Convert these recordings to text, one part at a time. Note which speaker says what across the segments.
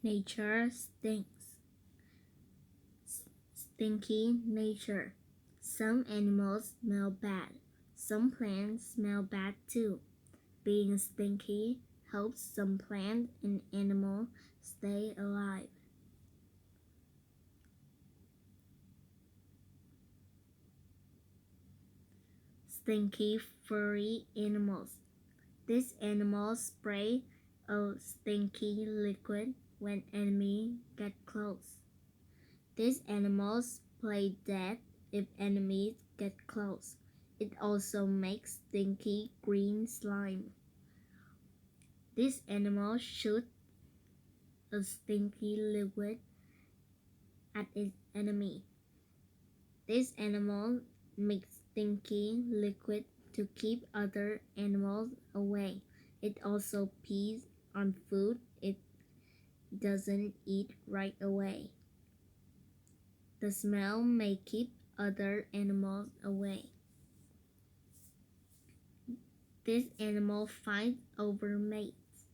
Speaker 1: Nature stinks. Stinky nature. Some animals smell bad. Some plants smell bad too. Being stinky helps some plant and animal stay alive. Stinky furry animals. These animals spray a stinky liquid when enemies get close. These animals play dead if enemies get close. It also makes stinky green slime. These animals shoot a stinky liquid at its enemy. This animal makes stinky liquid to keep other animals away. It also pees on food it doesn't eat right away. The smell may keep other animals away. This animal fights over mates.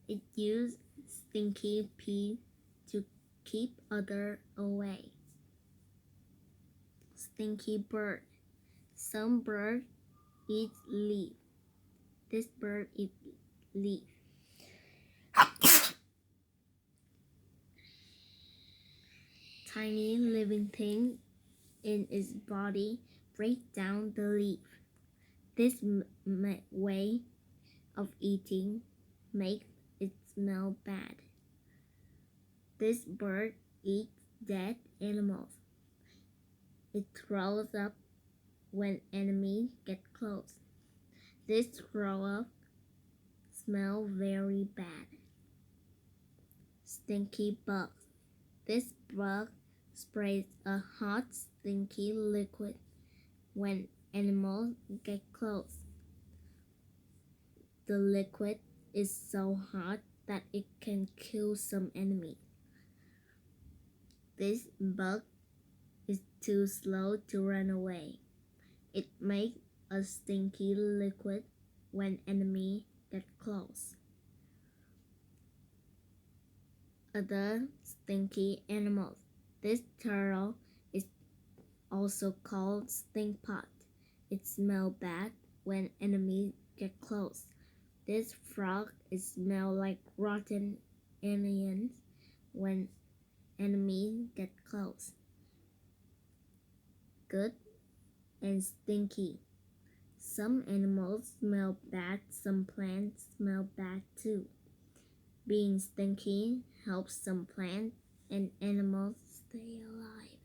Speaker 1: It uses stinky pee to keep others away. Stinky bird. Some birds eat leaf. This bird eats leaf. Tiny living thing in its body break down the leaf. This way of eating makes it smell bad. This bird eats dead animals. It throws up when enemies get close. This throw up smell very bad. Stinky bug. This bug sprays a hot stinky liquid when animals get close. The liquid is so hot that it can kill some enemies. This bug is too slow to run away. It makes a stinky liquid when enemies get close. Other stinky animals. This turtle is also called stink pot. It smells bad when enemies get close. This frog smells like rotten onions when enemies get close. Good and stinky. Some animals smell bad, some plants smell bad too. Being stinky helps some plants and animals stay alive.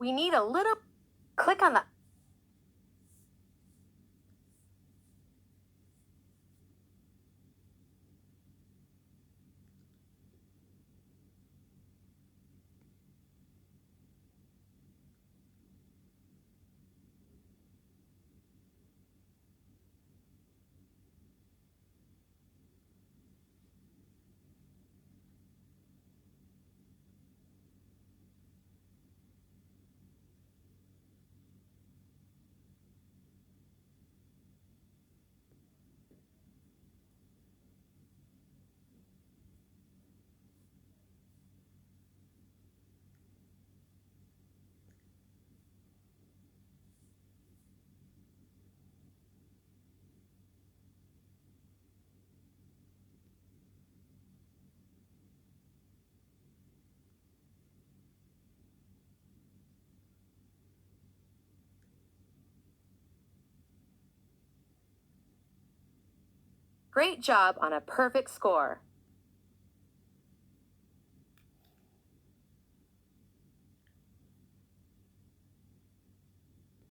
Speaker 2: We need a little. Click on the. Great job on a perfect score.